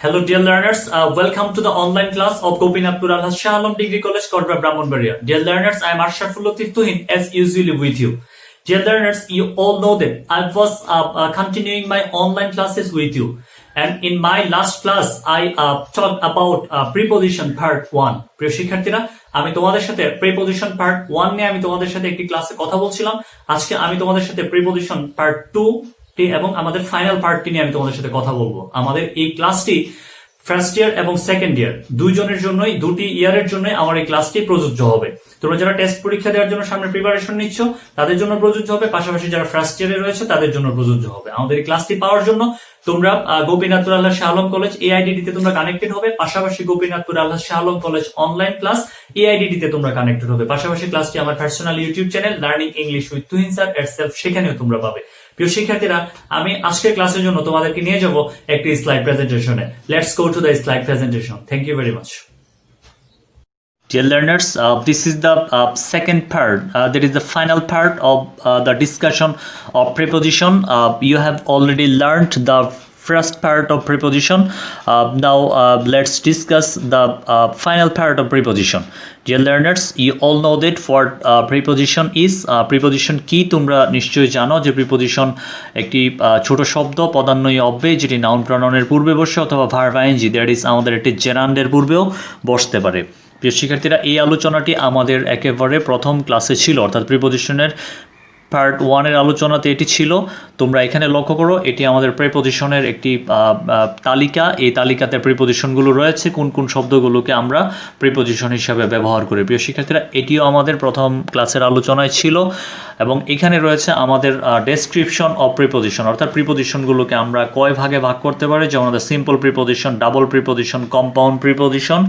Hello, dear learners. Welcome to the online class of Gopinathpur Alhaj Shah Alam Degree College, Kodra, Brahmanbaria. Dear learners, I am Ashraful Latif Tuhin, as usually with you. Dear learners, you all know that I was continuing my online classes with you. And in my last class, I talked about preposition part 1. প্রিয় শিক্ষার্থীরা, আমি তোমাদের সাথে preposition part 1 নিয়ে আমি তোমাদের সাথে একটি ক্লাসে কথা বলছিলাম। আজকে আমি তোমাদের সাথে preposition part 2 এবং আমাদের ফাইনাল পার্টটি নিয়ে আমি তোমাদের সাথে কথা বলবো। আমাদের এই ক্লাসটি ফার্স্ট ইয়ার এবং সেকেন্ড ইয়ার দুইজনের জন্যই, দুটি ইয়ারের জন্য আমার এই ক্লাসটি প্রযোজ্য হবে। তোমরা যারা টেস্ট পরীক্ষা দেওয়ার জন্য সামনে প্রিপারেশন নিচ্ছ তাদের জন্য প্রযোজ্য হবে, পাশাপাশি যারা ফার্স্ট ইয়ারে রয়েছে তাদের জন্য প্রযোজ্য হবে। আমাদের এই ক্লাসটি পাওয়ার জন্য তোমরা গোপীনাথপুর আলহাজ শাহ আলম কলেজ এআইডিডি তে তোমরা কানেক্টেড হবে, পাশাপাশি Gopinathpur Alhaj Shah Alam college online class AIDD তে তোমরা কানেক্টেড হবে, পাশাপাশি ক্লাসটি আমার personal YouTube channel learning English with Tuhin sir itself সেখানেও তোমরা পাবে। প্রিয় শিক্ষার্থীরা, আমি আজকের ক্লাসের জন্য তোমাদেরকে নিয়ে যাব একটি স্লাইড প্রেজেন্টেশনে। Let's go to the slide presentation. Thank you very much. Dear learners, this is the second part. That is the final part of the discussion of preposition. You have already learned the first part of preposition. Now let's discuss the final part of preposition. Dear learners, you all know that what preposition is. Preposition কি তোমরা নিশ্চয়ই জানো যে preposition একটি ছোট শব্দ, পদান্বয়ী অব্যয় যেটি নাউন প্রনাউনের পূর্বে বসে অথবা ভার্ব আইএনজি দ্যাট ইজ আমাদের একটি জেরান্ডের পূর্বেও বসতে পারে। প্রিয় শিক্ষার্থীরা, এই আলোচনাটি আমাদের একেবারে প্রথম ক্লাসে ছিল, অর্থাৎ প্রিপোজিশনের পার্ট 1 এর আলোচনাতে এটি ছিল। তোমরা এখানে লক্ষ্য করো, এটি আমাদের প্রিপোজিশনের একটি তালিকা। এই তালিকাতে প্রিপোজিশনগুলো রয়েছে, কোন কোন শব্দগুলোকে আমরা প্রিপোজিশন হিসাবে ব্যবহার করি। প্রিয় শিক্ষার্থীরা, এটিও আমাদের প্রথম ক্লাসের আলোচনায় ছিল এবং এখানে রয়েছে আমাদের ডেসক্রিপশন অফ প্রিপোজিশন, অর্থাৎ প্রিপোজিশনগুলোকে আমরা কয় ভাগে ভাগ করতে পারি, যেমন simple preposition, double preposition, compound preposition,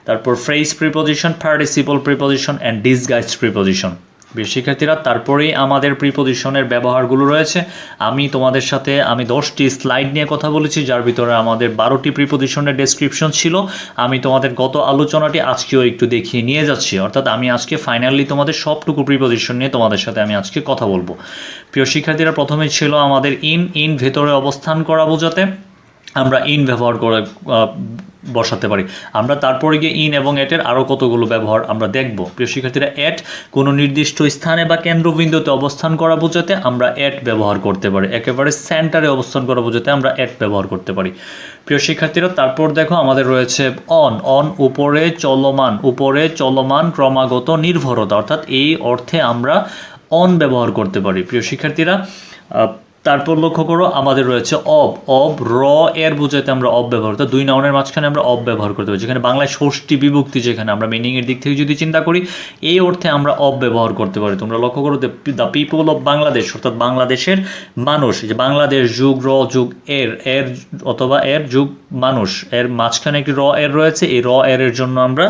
তারপর phrase preposition, participle preposition and disguised preposition. প্রিয় শিক্ষার্থীরা, তারপরেই আমাদের প্রিপোজিশনের ব্যবহারগুলো রয়েছে। আমি তোমাদের সাথে 10টি স্লাইড নিয়ে কথা বলেছি, যার ভিতরে আমাদের 12টি প্রিপোজিশনের ডেসক্রিপশন ছিল। আমি তোমাদের গত আলোচনাটি আজকেও একটু দেখিয়ে নিয়ে যাচ্ছি, অর্থাৎ আমি আজকে ফাইনালি তোমাদের সবটুকু প্রিপোজিশন নিয়ে তোমাদের সাথে আমি আজকে কথা বলবো। প্রিয় শিক্ষার্থীরা, প্রথমে ছিল আমাদের ইন ভেতরে অবস্থান করা বোঝাতে আমরা ইন ব্যবহার করে বসাতে পারি। আমরা তারপরে গিয়ে ইন এবং এটের আরও কতগুলো ব্যবহার আমরা দেখব। প্রিয় শিক্ষার্থীরা, এট কোনো নির্দিষ্ট স্থানে বা কেন্দ্রবিন্দুতে অবস্থান করা বোঝাতে আমরা এট ব্যবহার করতে পারি। একেবারে সেন্টারে অবস্থান করা বোঝাতে আমরা এট ব্যবহার করতে পারি। প্রিয় শিক্ষার্থীরা, তারপর দেখো আমাদের রয়েছে অন উপরে চলমান ক্রমাগত নির্ভরতা, অর্থাৎ এই অর্থে আমরা অন ব্যবহার করতে পারি। প্রিয় শিক্ষার্থীরা, তারপর লক্ষ্য করো আমাদের রয়েছে অব র এর বোঝাতে আমরা অব ব্যবহার করতে, দুই নাউনের মাঝখানে আমরা অব ব্যবহার করতে পারি। যেখানে বাংলায় ষষ্ঠী বিভক্তি, যেখানে আমরা মিনিংয়ের দিক থেকে যদি চিন্তা করি এই অর্থে আমরা অব ব্যবহার করতে পারি। তোমরা লক্ষ্য করো দ্য পিপল অফ বাংলাদেশ, অর্থাৎ বাংলাদেশের মানুষ, যে বাংলাদেশ যুগ র যুগ এর অথবা এর যুগ মানুষ, এর মাঝখানে একটি র এর রয়েছে, এই র এর জন্য আমরা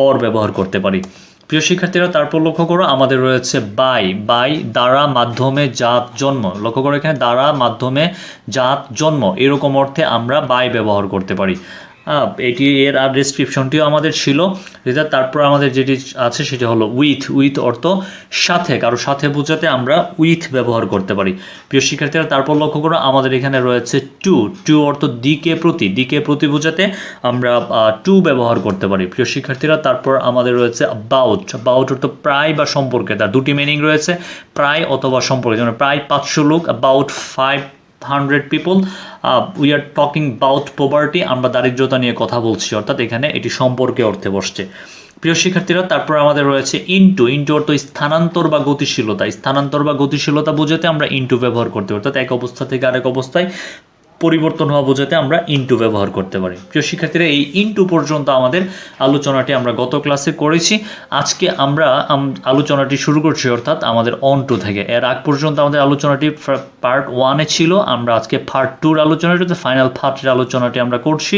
অর ব্যবহার করতে পারি। প্রিয় শিক্ষার্থীরা, তারপর লক্ষ্য করো আমাদের রয়েছে বাই দ্বারা মাধ্যমে জাত জন্ম। লক্ষ্য করো এখানে দ্বারা মাধ্যমে জাত জন্ম, এরকম অর্থে আমরা বাই ব্যবহার করতে পারি। এটি এর আর ডেসক্রিপশনটিও আমাদের ছিল। তারপর আমাদের যেটি আছে সেটি হলো উইথ অর্থ সাথে, কারো সাথে বোঝাতে আমরা উইথ ব্যবহার করতে পারি। প্রিয় শিক্ষার্থীরা, তারপর লক্ষ্য করো আমাদের এখানে রয়েছে টু অর্থ দিকে প্রতি বোঝাতে আমরা টু ব্যবহার করতে পারি। প্রিয় শিক্ষার্থীরা, তারপর আমাদের রয়েছে অ্যাবাউট অর্থ প্রায় বা সম্পর্কে। তার দুটি মিনিং রয়েছে, প্রায় অথবা সম্পর্কে। যেমন প্রায় 500 লোক, about 500 people, we are talking about poverty, আমরা দারিদ্রতা নিয়ে কথা বলছি, অর্থাৎ এখানে এটি সম্পর্কে অর্থে বসছে। প্রিয় শিক্ষার্থীরা, তারপর আমাদের রয়েছে ইনটু অর্থ স্থানান্তর বা গতিশীলতা বোঝাতে আমরা ইনটু ব্যবহার করতে পারি, অর্থাৎ এক অবস্থা থেকে আরেক অবস্থায় পরিবর্তন হওয়া বোঝাতে আমরা ইনটু ব্যবহার করতে পারি। প্রিয় শিক্ষার্থীরা, এই ইনটু পর্যন্ত আমাদের আলোচনাটি আমরা গত ক্লাসে করেছি। আজকে আমরা আলোচনাটি শুরু করছি, অর্থাৎ আমাদের অন টু থেকে। এর আগ পর্যন্ত আমাদের আলোচনাটি পার্ট 1-এ ছিল, আমরা আজকে পার্ট 2-র আলোচনাটি, ফাইনাল পার্টের আলোচনাটি আমরা করছি।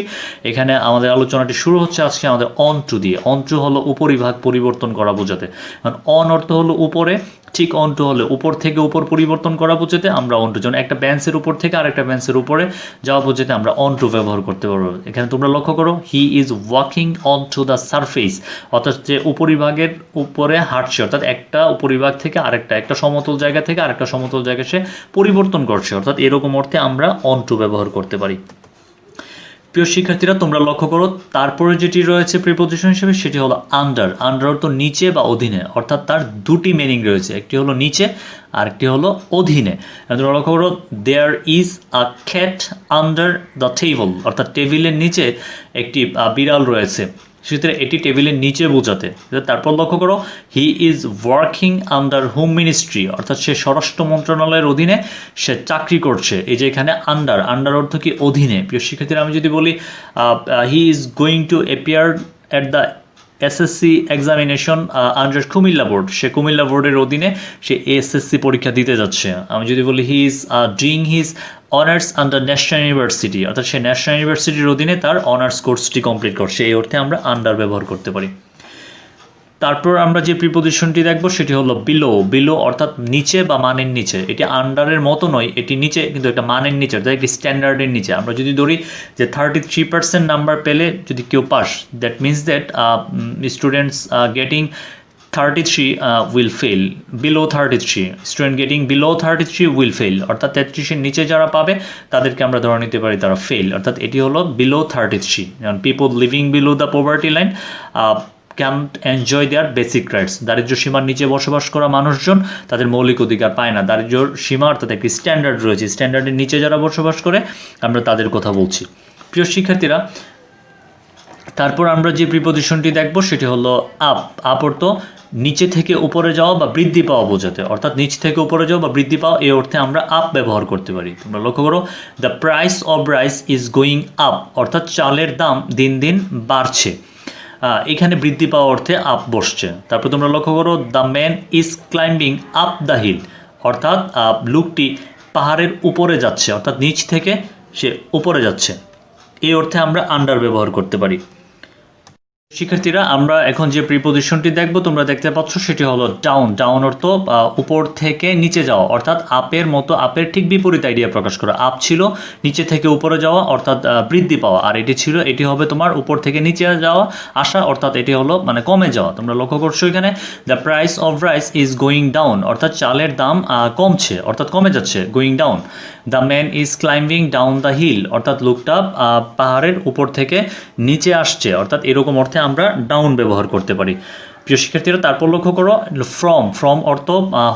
এখানে আমাদের আলোচনাটি শুরু হচ্ছে আজকে আমাদের অন টু দিয়ে। অন টু হলো উপরিভাগ পরিবর্তন করা বোঝাতে, কারণ অন অর্থ হলো উপরে, ঠিক অন টু হলে উপর থেকে উপর পরিবর্তন করা বোঝাতে আমরা অন টু, যেমন একটা বেঞ্চের উপর থেকে আরেকটা বেঞ্চের উপরে যাওয়া বোঝাতে আমরা অন টু ব্যবহার করতে পারবো। এখানে তোমরা লক্ষ্য করো he is walking on to the surface, অর্থাৎ যে উপরিভাগের উপরে হাঁটছে, অর্থাৎ একটা উপরিভাগ থেকে আরেকটা, একটা সমতল জায়গা থেকে আরেকটা সমতল জায়গায় সে পরিবর্তন করছে, অর্থাৎ এরকম অর্থে আমরা অন টু ব্যবহার করতে পারি। প্রিয় শিক্ষার্থীরা তোমরা লক্ষ্য করো, তারপরে যেটি রয়েছে প্রিপোজিশন হিসেবে সেটি হলো আন্ডার। আন্ডার অর্থ নিচে বা অধীনে, অর্থাৎ তার দুটি মিনিং রয়েছে, একটি হলো নিচে আর একটি হলো অধীনে। তোমরা লক্ষ্য করো, there is a cat under the table, অর্থাৎ টেবিলের নিচে একটি বিড়াল রয়েছে, সেক্ষেত্রে এটি টেবিলের নিচে বোঝাতে। তারপর লক্ষ্য করো, he is working under home ministry, অর্থাৎ সে স্বরাষ্ট্র মন্ত্রণালয়ের অধীনে সে চাকরি করছে। এই যে এখানে আন্ডার, আন্ডার অর্থ কি অধীনে। প্রিয় শিক্ষার্থীরা আমি যদি বলি he is going to appear at the SSC examination under Comilla board, সে কুমিল্লা বোর্ডের অধীনে সে এসএসসি পরীক্ষা দিতে যাচ্ছে। আমি যদি বলি he is doing his honours under national university, অর্থাৎ সে ন্যাশনাল ইউনিভার্সিটির অধীনে তার অনার্স কোর্সটি কমপ্লিট করছে, এই অর্থে আমরা আন্ডার ব্যবহার করতে পারি। তারপর আমরা যে প্রিপোজিশনটি দেখব সেটি হলো বিলো। বিলো অর্থাৎ নিচে বা মানের নিচে। এটি আন্ডারের মতো নয়, এটি নিচে কিন্তু একটা মানের নিচে, অর্থাৎ একটি স্ট্যান্ডার্ডের নিচে। আমরা যদি ধরি যে 33% নাম্বার পেলে যদি কেউ pass, that means that students getting 33 will fail, below 33 student getting below 33 will fail, অর্থাৎ 33-এর নিচে যারা পাবে তাদেরকে আমরা ধরে নিতে পারি তারা ফেল, অর্থাৎ এটি হলো বিলো 33। যেমন people living below the poverty line can't enjoy their basic rights, দারিদ্র্য সীমার নিচে বসবাস করা মানুষজন তাদের মৌলিক অধিকার পায় না। দারিদ্র্য সীমা অর্থাৎ একটি স্ট্যান্ডার্ড রয়েছে, স্ট্যান্ডার্ডের নিচে যারা বসবাস করে আমরা তাদের কথা বলছি। প্রিয় শিক্ষার্থীরা, তারপর আমরা যে প্রিপোজিশনটি দেখব সেটি হলো আপ। আপ অর্থ নিচে থেকে উপরে যাওয়া বা বৃদ্ধি পাওয়া বোঝাতে, অর্থাৎ নিচ থেকে উপরে যাওয়া বা বৃদ্ধি পাওয়া, এই অর্থে আমরা আপ ব্যবহার করতে পারি। তোমরা লক্ষ্য করো, the price of rice is going up, অর্থাৎ চালের দাম দিন দিন বাড়ছে। এখানে বৃদ্ধি পাওয়া অর্থে আপ বসছে। তারপর তোমরা লক্ষ্য করো, the man is climbing up the hill, অর্থাৎ লোকটি পাহাড়ের উপরে যাচ্ছে, অর্থাৎ নিচ থেকে সে উপরে যাচ্ছে, এই অর্থে আমরা আন্ডার ব্যবহার করতে পারি। শিক্ষার্থীরা, আমরা এখন যে প্রিপোজিশনটি দেখব তোমরা দেখতে পাচ্ছ সেটি হলো ডাউন। ডাউন অর্থ উপর থেকে নিচে যাওয়া, অর্থাৎ আপের মতো, আপের ঠিক বিপরীত আইডিয়া প্রকাশ করা। আপ ছিল নিচে থেকে উপরে যাওয়া, অর্থাৎ বৃদ্ধি পাওয়া, আর এটি হবে তোমার উপর থেকে নিচে যাওয়া আসা, অর্থাৎ এটি হলো মানে কমে যাওয়া। তোমরা লক্ষ্য করছো এখানে, the price of rice is going down, অর্থাৎ চালের দাম কমছে, অর্থাৎ কমে যাচ্ছে, going down. The man is climbing down the hill, অর্থাৎ লোকটা পাহাড়ের উপর থেকে নিচে আসছে, অর্থাৎ এরকম অর্থে আমরা ডাউন ব্যবহার করতে পারি। প্রিয় শিক্ষার্থীরা, তারপর লক্ষ্য করো, ফ্রম। ফ্রম অর্থ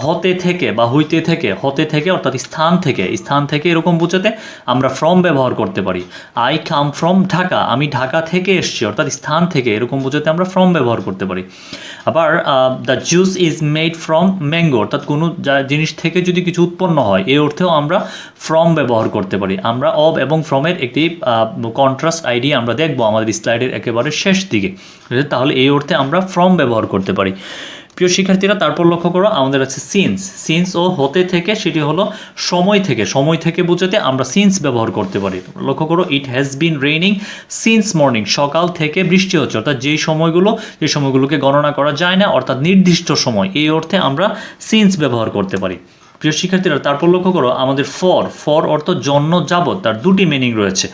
হতে থেকে বা হইতে থেকে, হতে থেকে অর্থাৎ স্থান থেকে, স্থান থেকে এরকম বোঝাতে আমরা ফ্রম ব্যবহার করতে পারি। আই কাম ফ্রম ঢাকা, আমি ঢাকা থেকে এসছি, অর্থাৎ স্থান থেকে এরকম বোঝাতে আমরা ফ্রম ব্যবহার করতে পারি। আবার the juice is made from mango, অর্থাৎ কোনো জিনিস থেকে যদি কিছু উৎপন্ন হয় এই অর্থেও আমরা ফ্রম ব্যবহার করতে পারি। আমরা অব এবং ফ্রমের একটি কন্ট্রাস্ট আইডিয়া আমরা দেখব আমাদের স্লাইডের একেবারে শেষ দিকে, তাহলে এই অর্থে আমরা ফ্রম ব্যবহার করতে পারি। প্রিয় শিক্ষার্থীরা, তারপর লক্ষ্য করো, আমাদের আছে সিন্স। সিন্স ও হতে থেকে, সেটি হলো সময় থেকে, সময় থেকে বোঝাতে আমরা সিন্স ব্যবহার করতে পারি। লক্ষ্য করো, it has been raining since morning, সকাল থেকে বৃষ্টি হচ্ছে, অর্থাৎ যে সময়গুলোকে গণনা করা যায় না, অর্থাৎ নির্দিষ্ট সময়, এই অর্থে আমরা সিন্স ব্যবহার করতে পারি। প্রিয় শিক্ষার্থীরা, তারপর লক্ষ্য করো, আমাদের ফর অর্থ জন্য যাবত, তার দুটি মিনিং রয়েছে।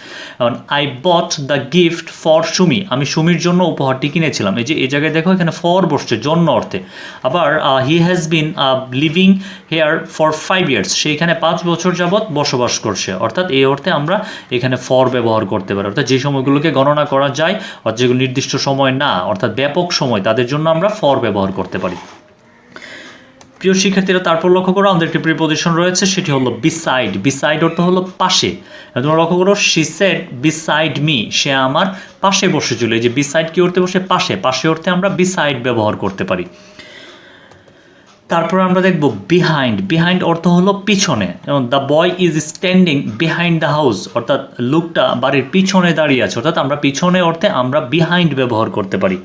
I bought the gift for Sumi, আমি সুমির জন্য উপহারটি কিনেছিলাম। এই জায়গায় দেখো এখানে ফর বসছে জন্য অর্থে। আবার he has been living here for 5 years, সেইখানে 5 বছর যাবত বসবাস করছে, অর্থাৎ এই অর্থে আমরা এখানে ফর ব্যবহার করতে পারি। অর্থাৎ যে সময়গুলোকে গণনা করা যায়, অর্থাৎ যেগুলো নির্দিষ্ট সময় না, অর্থাৎ ব্যাপক সময়, তাদের জন্য আমরা ফর ব্যবহার করতে পারি। প্রিয় শিক্ষার্থীরা, তারপর লক্ষ্য করো, আমাদের একটি প্রিপোজিশন রয়েছে সেটি হলো বিসাইড। বিসাইড অর্থ হলো পাশে। তোমরা লক্ষ্য করো, শি সেড বিসাইড মি, সে আমার পাশে বসেছিল। এই যে বিসাইড কি অর্থে বসে, পাশে, পাশে অর্থে আমরা বিসাইড ব্যবহার করতে পারি। তারপর আমরা দেখব বিহাইন্ড। বিহাইন্ড অর্থ হলো পিছনে, যেমন the boy is standing behind the house, অর্থাৎ লোকটা বাড়ির পিছনে দাঁড়িয়ে আছে, অর্থাৎ আমরা পিছনে অর্থে আমরা বিহাইন্ড ব্যবহার করতে পারি।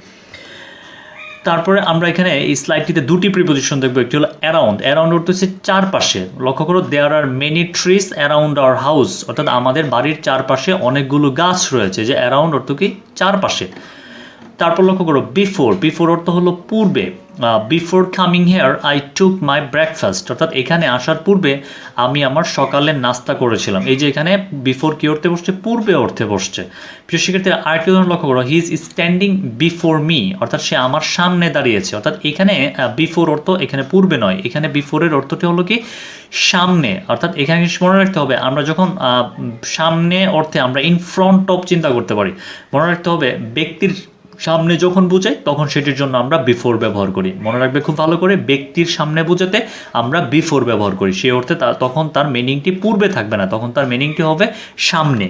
তারপরে আমরা এখানে এই স্লাইডটিতে দুটি প্রিপোজিশন দেখবো, একটি হলো অ্যারাউন্ড। অ্যারাউন্ড অর্থ হচ্ছে চারপাশে। লক্ষ্য করো, there are many trees around our house, অর্থাৎ আমাদের বাড়ির চারপাশে অনেকগুলো গাছ রয়েছে, যে অ্যারাউন্ড অর্থ কি চারপাশে। তারপর লক্ষ্য করো, বিফোর অর্থ হলো পূর্বে। Before coming here I took my breakfast, অর্থাৎ এখানে আসার পূর্বে আমি আমার সকালের নাস্তা করেছিলাম। এই যে এখানে বিফোর কি অর্থে বসছে, পূর্বে অর্থে বসছে। প্রিয় শিক্ষার্থীরা, আরেকটি উদাহরণ লক্ষ্য করো, he is standing before me, অর্থাৎ সে আমার সামনে দাঁড়িয়েছে। অর্থাৎ এখানে বিফোর অর্থ এখানে পূর্বে নয়, এখানে বিফোরের অর্থটি হলো কি সামনে, অর্থাৎ এখানে মনে রাখতে হবে আমরা যখন সামনে অর্থে আমরা ইন ফ্রন্ট অফ চিন্তা করতে পারি, মনে রাখতে হবে ব্যক্তির সামনে যখন বোঝাই তখন সেটির জন্য আমরা বিফোর ব্যবহার করি। মনে রাখবে খুব ভালো করে, ব্যক্তির সামনে বোঝাতে আমরা বিফোর ব্যবহার করি, সেই অর্থে তখন তার মিনিংটি পূর্বে থাকবে না, তখন তার মিনিংটি হবে সামনে।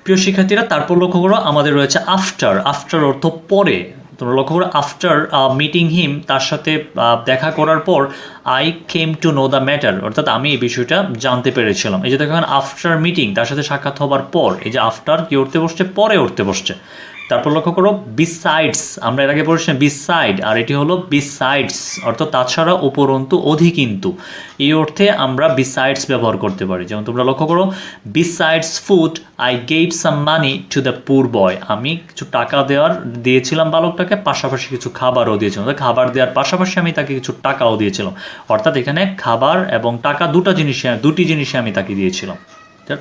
প্রিয় শিক্ষার্থীরা, তারপর লক্ষ্য করো আমাদের রয়েছে আফটার। আফটার অর্থ পরে। তোমরা লক্ষ্য করো আফটার মিটিং হিম, তার সাথে দেখা করার পর I came to know the matter, অর্থাৎ আমি এই বিষয়টা জানতে পেরেছিলাম। এই যে দেখেন আফটার মিটিং, তার সাথে সাক্ষাৎ হবার পর, এই যে আফটার কি উঠতে বসছে, পরে উঠতে বসছে। তারপর লক্ষ্য করো বিসাইডস, আমরা এর আগে পড়েছিলাম বিসাইড, আর এটি হলো বিসাইডস অর্থাৎ তাছাড়া, উপরন্তু, অধিকিন্তু। এই অর্থে আমরা বিসাইডস ব্যবহার করতে পারি। যেমন তোমরা লক্ষ্য করো besides food I gave some money to the poor boy, আমি কিছু টাকা দিয়েছিলাম বালকটাকে, পাশাপাশি কিছু খাবারও দিয়েছিলাম। খাবার দেওয়ার পাশাপাশি আমি তাকে কিছু টাকাও দিয়েছিলাম, অর্থাৎ এখানে খাবার এবং টাকা দুটি জিনিসে আমি তাকে দিয়েছিলাম।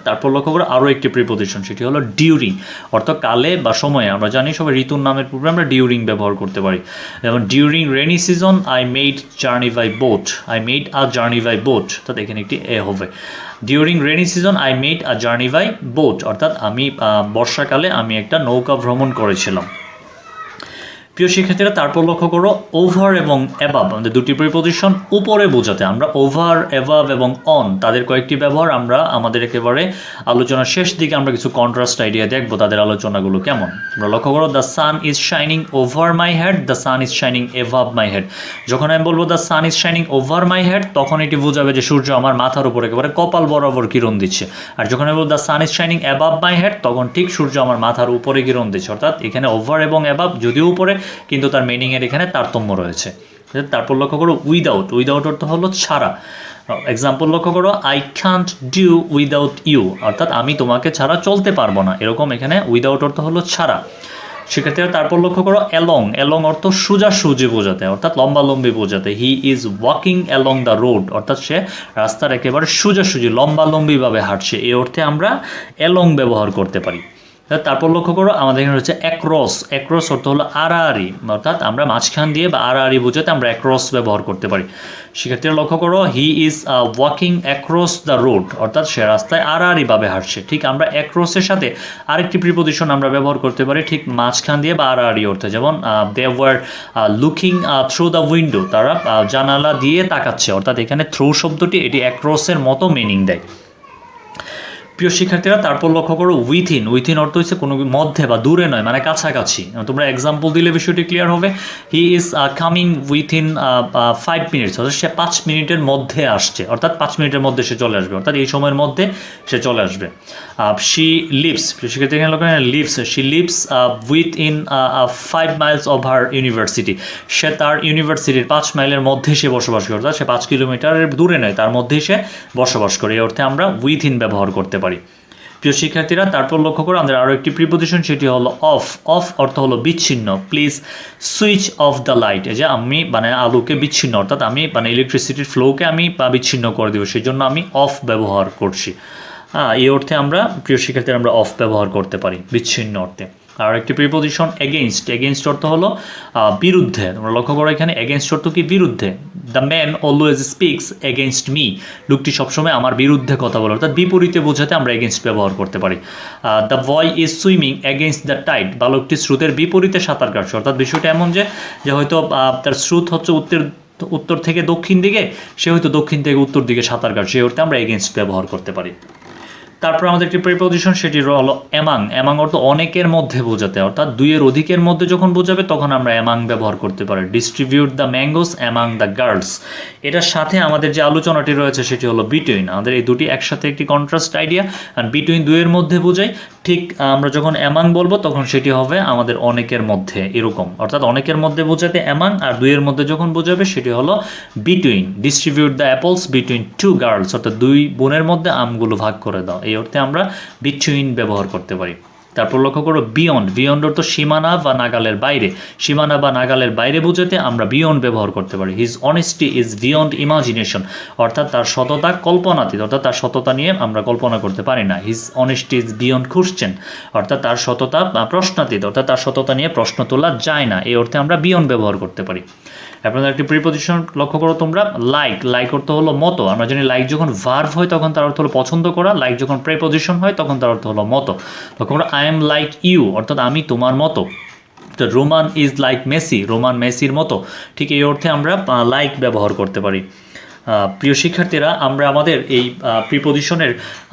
তারপর লক্ষ্য করে আরও একটি প্রিপোজিশন, সেটি হলো ডিউরিং, অর্থাৎ কালে বা সময়ে। আমরা জানি সবাই ঋতুর নামের পূর্বে আমরা ডিউরিং ব্যবহার করতে পারি। যেমন during rainy season I made journey by boat, I made a journey by boat, অর্থাৎ এখানে একটি এ হবে। During rainy season I made a journey by boat, অর্থাৎ আমি বর্ষাকালে আমি একটা নৌকা ভ্রমণ করেছিলাম। প্রিয় শিক্ষার্থীরা, তারপর লক্ষ্য করো ওভার এবং অ্যাবাভ, আমাদের দুটি প্রিপোজিশন উপরে বোঝাতে আমরা ওভার, অ্যাবাভ এবং অন, তাদের কয়েকটি ব্যবহার আমরা আমাদের একেবারে আলোচনার শেষ দিকে আমরা কিছু কন্ট্রাস্ট আইডিয়া দেখবো তাদের আলোচনাগুলো কেমন। আমরা লক্ষ্য করো the sun is shining over my head, the sun is shining above my head. যখন আমি বলবো the sun is shining over my head, তখন এটি বোঝাবে যে সূর্য আমার মাথার উপর একেবারে কপাল বরাবর কিরণ দিচ্ছে। আর যখন আমি বলবো the sun is shining above my head, তখন ঠিক সূর্য আমার মাথার উপরে কিরণ দিচ্ছে। অর্থাৎ এখানে ওভার এবং অ্যাবাভ যদিও উপরে, কিন্তু তার মিনিংয়ের এখানে তারতম্য রয়েছে। তারপর লক্ষ্য করো উইদাউট, উইদাউট অর্থ হলো ছাড়া। এক্সাম্পল লক্ষ্য করো I can't do without you, অর্থাৎ আমি তোমাকে ছাড়া চলতে পারবো না, এরকম এখানে উইদাউট অর্থ হলো ছাড়া। সেক্ষেত্রে তারপর লক্ষ্য করো অ্যালং, অ্যালং অর্থ সোজাসুজি বোঝাতে, অর্থাৎ লম্বালম্বি বোঝাতে। He is walking along the road, অর্থাৎ সে রাস্তার একেবারে সোজাসুজি লম্বালম্বিভাবে হাঁটছে, এই অর্থে আমরা অ্যালং ব্যবহার করতে পারি। তারপর লক্ষ্য করো আমাদের এখানে হচ্ছে অ্যাক্রস, অ্যাক্রস অর্থ হলো আড়াআড়ি, অর্থাৎ আমরা মাঝখান দিয়ে বা আড়াআড়ি বোঝাতে আমরা অ্যাক্রস ব্যবহার করতে পারি। সেক্ষেত্রে লক্ষ্য করো he is walking across the road, অর্থাৎ সে রাস্তায় আড়াআড়িভাবে হাঁটছে। ঠিক আমরা অ্যাক্রসের সাথে আরেকটি প্রিপোজিশন আমরা ব্যবহার করতে পারি ঠিক মাঝখান দিয়ে বা আড়াআড়ি অর্থে, যেমন they were looking through the window, তারা জানালা দিয়ে তাকাচ্ছে, অর্থাৎ এখানে থ্রু শব্দটি এটি অ্যাক্রসের মতো মিনিং দেয়। প্রিয় শিক্ষার্থীরা, তারপর লক্ষ্য করো উইথিন, উইথিন অর্থ হচ্ছে কোনো মধ্যে বা দূরে নয়, মানে কাছাকাছি। তোমরা এক্সাম্পল দিলে বিষয়টি ক্লিয়ার হবে। He is coming within 5 minutes, অর্থাৎ সে 5 মিনিটের মধ্যে আসছে, অর্থাৎ 5 মিনিটের মধ্যে সে চলে আসবে, অর্থাৎ এই সময়ের মধ্যে সে চলে আসবে। শি লিভস, প্রিয় শিক্ষার্থী এখানে লক্ষ্য করেন lives, she lives within 5 miles of her university, সে তার ইউনিভার্সিটির 5 মাইলের মধ্যে সে বসবাস করে, অর্থাৎ সে 5 কিলোমিটারের দূরে নয়, তার মধ্যেই সে বসবাস করে, এই অর্থে আমরা উইথিন ব্যবহার করতে পারি। প্রিয় শিক্ষার্থীরা, তারপর লক্ষ্য করো আমাদের আরও একটি প্রিপোজিশন, সেটি হলো অফ। অফ অর্থ হলো বিচ্ছিন্ন। Please switch off the light, এই যে আমি আলোকে বিচ্ছিন্ন, অর্থাৎ আমি ইলেকট্রিসিটির ফ্লোকে আমি বিচ্ছিন্ন করে দেবো, সেই জন্য আমি অফ ব্যবহার করছি। এই অর্থে আমরা প্রিয় শিক্ষার্থীরা আমরা অফ ব্যবহার করতে পারি বিচ্ছিন্ন অর্থে। আর একটি প্রিপোজিশন এগেইনস্ট, এগেইনস্ট অর্থ হলো বিরুদ্ধে। তোমরা লক্ষ্য করো এখানে এগেইনস্ট অর্থ কি বিরুদ্ধে। The man always speaks against me, লোকটি সবসময় আমার বিরুদ্ধে কথা বলে, অর্থাৎ বিপরীতে বোঝাতে আমরা এগেইনস্ট ব্যবহার করতে পারি। The boy is swimming against the tide, বালকটি স্রোতের বিপরীতে সাঁতার কাটছে, অর্থাৎ বিষয়টা এমন যে হয়তো তার স্রোত হচ্ছে উত্তর থেকে দক্ষিণ দিকে, সে হয়তো দক্ষিণ থেকে উত্তর দিকে সাঁতার কাটছে, এই অর্থে আমরা এগেইনস্ট ব্যবহার করতে পারি। তারপর আমাদের একটি প্রিপোজিশন, সেটি হলো অ্যামাং। অ্যামাং অর্থ অনেকের মধ্যে বোঝাতে, অর্থাৎ দুইয়ের অধিকের মধ্যে যখন বোঝাবে তখন আমরা অ্যামাং ব্যবহার করতে পারি। Distribute the mangoes among the girls, এটার সাথে আমাদের যে আলোচনাটি রয়েছে সেটি হলো বিটুইন। আমাদের এই দুটি একসাথে একটি কন্ট্রাস্ট আইডিয়া, আর বিটুইন দুইয়ের মধ্যে বোঝাই। ঠিক আমরা যখন অ্যামাং বলবো তখন সেটি হবে আমাদের অনেকের মধ্যে, এরকম, অর্থাৎ অনেকের মধ্যে বোঝাতে অ্যামাং, আর দুইয়ের মধ্যে যখন বোঝাবে সেটি হলো between. Distribute the apples between 2 girls, অর্থাৎ 2 বোনের মধ্যে আমগুলো ভাগ করে দাও, এই অর্থে আমরা বিটুইন ব্যবহার করতে পারি। তারপর লক্ষ্য করো বিয়ন্ড, বিয়ন্ড অর্থ সীমানা বা নাগালের বাইরে, সীমানা বা নাগালের বাইরে বোঝাতে আমরা বিয়ন্ড ব্যবহার করতে পারি। His honesty is beyond imagination, অর্থাৎ তার সততা কল্পনাতীত, অর্থাৎ তার সততা নিয়ে আমরা কল্পনা করতে পারি না। His honesty is beyond question, অর্থাৎ তার সততা প্রশ্নাতীত, অর্থাৎ তার সততা নিয়ে প্রশ্ন তোলা যায় না, এই অর্থে আমরা বিয়ন্ড ব্যবহার করতে পারি। আপনাদের একটি প্রিপজিশন লক্ষ্য করো তোমরা, লাইক অর্থ হলো মতো। আমরা জানি লাইক যখন ভার্ব হয় তখন তার অর্থ হলো পছন্দ করা, লাইক যখন প্রিপজিশন হয় তখন তার অর্থ হলো মতো। লক্ষ্য করো আই এম লাইক ইউ অর্থাৎ আমি তোমার মতো। তো Roman is like Messi, Roman মেসির মতো। ঠিক এই অর্থে আমরা লাইক ব্যবহার করতে পারি। প্রিয় শিক্ষার্থীরা, আমরা আমাদের এই প্রিপজিশনের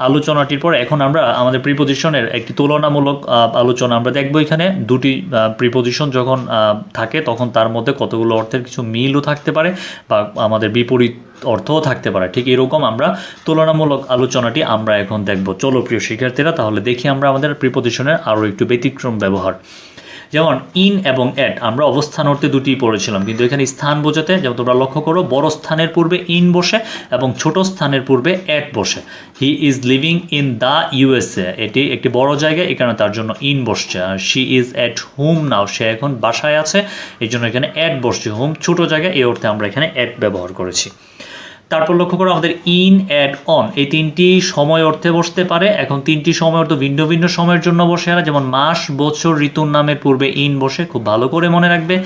আলোচনাটির পর এখন আমরা আমাদের প্রিপজিশনের একটি তুলনামূলক আলোচনা আমরা দেখব। এখানে দুটি প্রিপজিশন যখন থাকে তখন তার মধ্যে কতগুলো অর্থের কিছু মিলও থাকতে পারে বা আমাদের বিপরীত অর্থও থাকতে পারে। ঠিক এরকম আমরা তুলনামূলক আলোচনাটি আমরা এখন দেখব। চলো প্রিয় শিক্ষার্থীরা, তাহলে দেখি আমরা আমাদের প্রিপজিশনের আরও একটু ব্যতিক্রম ব্যবহার। যেমন ইন এবং অ্যাট আমরা অবস্থান অর্থে দুটিই পড়েছিলাম, কিন্তু এখানে স্থান বোঝাতে যেমন তোমরা লক্ষ্য করো বড় স্থানের পূর্বে ইন বসে এবং ছোট স্থানের পূর্বে অ্যাট বসে। He is living in the USA, এটি একটি বড় জায়গা, এখানে তার জন্য ইন বসছে। আর she is at home now, সে এখন বাসায় আছে, এই জন্য এখানে অ্যাট বসছে। হোম ছোট জায়গা, এই অর্থে আমরা এখানে অ্যাট ব্যবহার করেছি। তারপর লক্ষ্য করো আমাদের ইন, অ্যাড, অন এই তিনটি সময় অর্থে বসতে পারে। এখন তিনটি সময় অর্থ ভিন্ন ভিন্ন সময়ের জন্য বসে। আর যেমন মাস, বছর, ঋতুর নামের পূর্বে ইন বসে, খুব ভালো করে মনে রাখবে।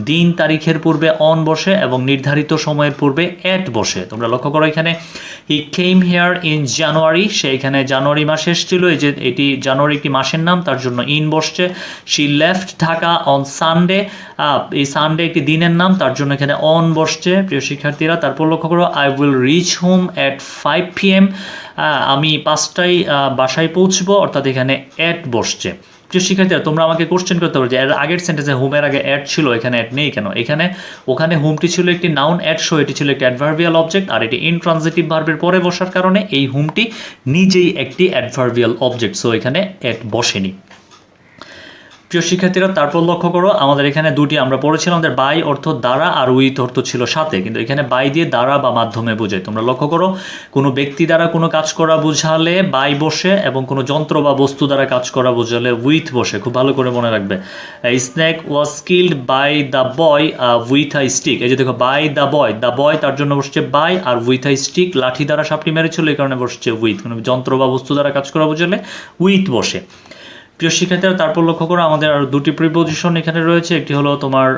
দিন, তারিখের পূর্বে অন বসে এবং নির্ধারিত সময়ের পূর্বে অ্যাট বসে। তোমরা লক্ষ্য করো এখানে হি কেম হেয়ার ইন জানুয়ারি, সে এখানে জানুয়ারি মাসে এসেছিল, এই যে এটি জানুয়ারি একটি মাসের নাম, তার জন্য ইন বসছে। She left Dhaka on Sunday, এই সানডে একটি দিনের নাম, তার জন্য এখানে অন বসছে। প্রিয় শিক্ষার্থীরা, তারপর লক্ষ্য করো I will reach home at 5 PM, আমি 5টায় বাসায় পৌঁছবো, অর্থাৎ এখানে অ্যাট বসছে। প্রিয় শিক্ষার্থীরা, তোমরা আমাকে কোশ্চেন করতে পারো যে এর আগের সেন্টেন্সে হোমের আগে অ্যাট ছিল, এখানে অ্যাট নেই কেন? ওখানে হোমটি ছিল একটি নাউন, অ্যাট শো এটি ছিল একটি অ্যাডভার্বিয়াল অবজেক্ট, আর এটি ইনট্রানজিটিভ ভার্বের পরে বসার কারণে এই হোমটি নিজেই একটি অ্যাডভার্বিয়াল অবজেক্ট, সো এখানে অ্যাট বসেনি। প্রিয় শিক্ষার্থীরা, তারপর লক্ষ্য করো আমাদের এখানে দুটি আমরা পড়েছিলাম, আমাদের বাই অর্থ দ্বারা আর উইথ অর্থ ছিল সাথে, কিন্তু এখানে বাই দিয়ে দ্বারা বা মাধ্যমে বোঝায়। তোমরা লক্ষ্য করো কোনো ব্যক্তি দ্বারা কোনো কাজ করা বোঝালে বাই বসে এবং কোনো যন্ত্র বা বস্তু দ্বারা কাজ করা বোঝালে উইথ বসে। খুব ভালো করে মনে রাখবে। Snake was killed by the boy with a stick, এই যে দেখো বাই দ্য বয় তার জন্য বসছে বাই, আর উইথ আ স্টিক লাঠি দ্বারা সাপটি মেরেছিল, এই কারণে বসছে উইথ। কোনো যন্ত্র বা বস্তু দ্বারা কাজ করা বোঝালে উইথ বসে। প্রিয় শিক্ষার্থীরা, তারপর লক্ষ্য করো আমাদের আর দুটি প্রিপজিশন এখানে রয়েছে। একটি হলো তোমার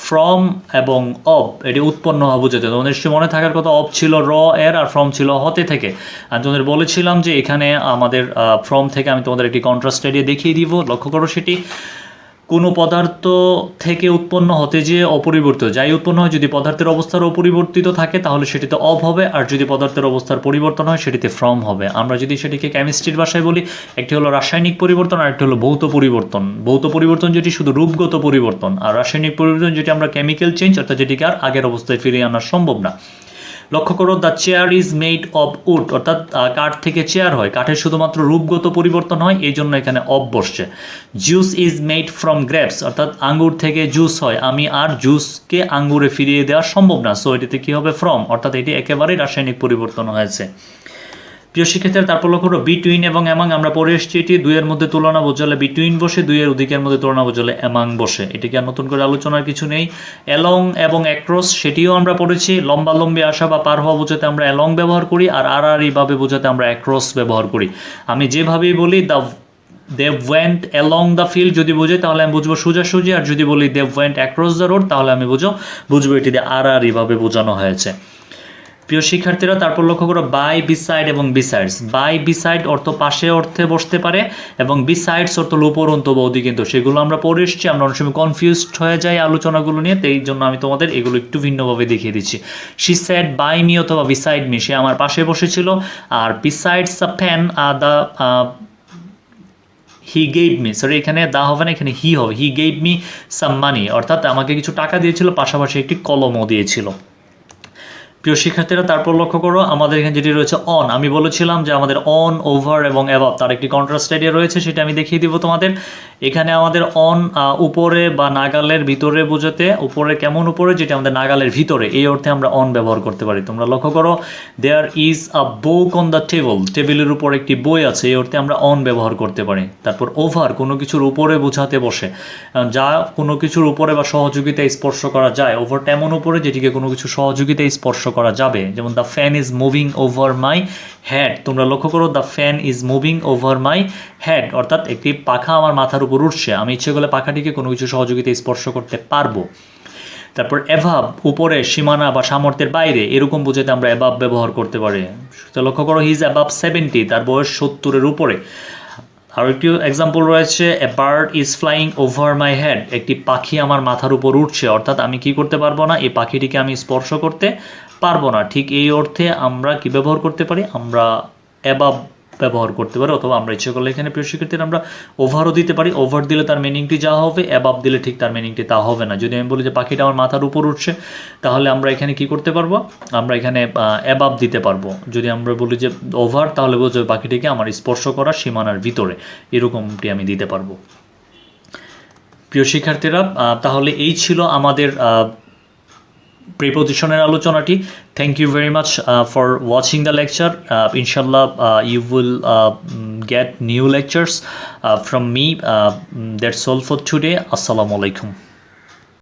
ফ্রম এবং অব, এটি উৎপন্ন হওয়া বোঝাতে। তোমাদের নিশ্চয়ই মনে থাকার কথা, অব ছিল র এর আর ফ্রম ছিল হতে থেকে। আমি তোমাদের বলেছিলাম যে এখানে আমাদের ফ্রম থেকে আমি তোমাদের একটি কন্ট্রাস্ট এরিয়া দেখিয়ে দিব। লক্ষ্য করো সেটি কোনো পদার্থ থেকে উৎপন্ন হতে যেয়ে অপরিবর্তিত যাই উৎপন্ন হয়, যদি পদার্থের অবস্থার অপরিবর্তিত থাকে তাহলে সেটিতে অব হবে, আর যদি পদার্থের অবস্থার পরিবর্তন হয় সেটিতে ফ্রম হবে। আমরা যদি সেটিকে কেমিস্ট্রির ভাষায় বলি, একটি হলো রাসায়নিক পরিবর্তন আর একটি হলো ভৌত পরিবর্তন। ভৌত পরিবর্তন যেটি শুধু রূপগত পরিবর্তন, আর রাসায়নিক পরিবর্তন যেটি আমরা কেমিক্যাল চেঞ্জ, অর্থাৎ যেটিকে আর আগের অবস্থায় ফিরিয়ে আনা সম্ভব না। লক্ষ্য করো the chair is made of wood, অর্থাৎ কাঠ থেকে চেয়ার হয়, কাঠের শুধুমাত্র রূপগত পরিবর্তন হয়, এই জন্য এখানে অফ বসছে। Juice is made from grapes, অর্থাৎ আঙ্গুর থেকে জুস হয়, আমি আর জুসকে আঙ্গুরে ফিরিয়ে দেওয়া সম্ভব না, সো এটিতে কী হবে ফ্রম, অর্থাৎ এটি একেবারেই রাসায়নিক পরিবর্তন হয়েছে। প্রিয় শিক্ষার্থীরা, তারপর লক্ষ্য করো বিটুইন এবং অ্যামাং আমরা পড়ে এসেছি। এটি দুইয়ের মধ্যে তুলনা বোঝালে বিটুইন বসে, দুইয়ের অধিকের মধ্যে তুলনা বোঝালে অ্যামাং বসে। এটিকে আর নতুন করে আলোচনার কিছু নেই। অ্যালং এবং অ্যাক্রস সেটিও আমরা পড়েছি। লম্বালম্বি আসা বা পার হওয়া বোঝাতে আমরা অ্যালং ব্যবহার করি, আর আড়াআড়িভাবে বোঝাতে আমরা অ্যাক্রস ব্যবহার করি। আমি যেভাবেই বলি they went along the field যদি বোঝাই তাহলে আমি বুঝবো সোজাসুজি, আর যদি বলি they went across the road তাহলে আমি বুঝবো এটি দিয়ে আড়াআড়িভাবে বোঝানো হয়েছে। প্রিয় শিক্ষার্থীরা, তারপর লক্ষ্য করো বাই, বিসাইড এবং বিসাইডস। বাই, বিসাইড অর্থ পাশে অর্থে বসতে পারে, এবং বিসাইডস অর্থ উপরন্ত বা অধিক, কিন্তু সেগুলো আমরা পড়ে এসেছি। আমরা অনেক সময় কনফিউজড হয়ে যাই আলোচনাগুলো নিয়ে, এই জন্য আমি তোমাদের এগুলো একটু ভিন্নভাবে দেখিয়ে দিচ্ছি। শি সেড বাই মি অথবা বিসাইড মি, সে আমার পাশে বসেছিল। আর besides a pen the he gave me, sorry এখানে দা হবে না, এখানে হি হবে। হি গেভ মি সাম মানি, অর্থাৎ আমাকে কিছু টাকা দিয়েছিল, পাশাপাশি একটি কলমও দিয়েছিল। প্রিয় শিক্ষার্থীরা, তারপর লক্ষ্য করো আমাদের এখানে যেটি রয়েছে অন, আমি বলেছিলাম যে আমাদের অন, ওভার এবং অ্যাবভ তার একটি কন্ট্রাস্ট এরিয়া রয়েছে, সেটা আমি দেখিয়ে দিব তোমাদের। এখানে আমাদের অন উপরে বা নাগালের ভিতরে বোঝাতে, উপরে কেমন উপরে, যেটা আমাদের নাগালের ভিতরে, এই অর্থে আমরা অন ব্যবহার করতে পারি। তোমরা লক্ষ্য করো there is a book on the table, টেবিলের উপর একটি বই আছে, এই অর্থে আমরা অন ব্যবহার করতে পারি। তারপর ওভার কোনো কিছুর উপরে বোঝাতে বসে, যা কোনো কিছুর উপরে বা সহযোগিতায় স্পর্শ করা যায়। ওভারটা এমন উপরে যেটিকে কোনো কিছু সহযোগিতায় স্পর্শ করা যাবে, যেমন the fan is moving over my head. তোমরা লক্ষ্য করো the fan is moving over my head, অর্থাৎ একটি পাখা আমার মাথার উপর উঠছে, আমি ইচ্ছে করলে পাখাটিকে কোনো কিছু সহযোগিতায় স্পর্শ করতে পারবো। তারপর অ্যাভাব উপরে, সীমানা বা সামর্থ্যের বাইরে, এরকম বোঝাতে আমরা অ্যাভাব ব্যবহার করতে পারি। তো লক্ষ্য করো হি ইজ অ্যাবাভ 70, তার বয়স 70-এর উপরে। আর একটি এক্সাম্পল রয়েছে, a bird is flying over my head, একটি পাখি আমার মাথার উপর উঠছে, অর্থাৎ আমি কি করতে পারবো না, এই পাখিটিকে আমি স্পর্শ করতে পারবো না। ঠিক এই অর্থে আমরা কি ব্যবহার করতে পারি, আমরা অ্যাবাভ ব্যবহার করতে পারি, অথবা আমরা ইচ্ছে করলে এখানে প্রিয় শিক্ষার্থীরা আমরা ওভারও দিতে পারি। ওভার দিলে তার মিনিংটি যা হবে, অ্যাবাভ দিলে ঠিক তার মিনিংটি তা হবে না। যদি আমি বলি যে পাখিটা আমার মাথার উপর উঠছে, তাহলে আমরা এখানে কি করতে পারবো, আমরা এখানে অ্যাবাভ দিতে পারবো। যদি আমরা বলি যে ওভার, তাহলে বলছে পাখিটিকে আমার স্পর্শ করার সীমানার ভিতরে, এরকমটি আমি দিতে পারবো। প্রিয় শিক্ষার্থীরা, তাহলে এই ছিল আমাদের প্রিপোজিশনের আলোচনাটি। Thank you very much for watching the lecture. ইনশাল্লাহ you will get new lectures from me. That's all for today. Assalamu alaikum.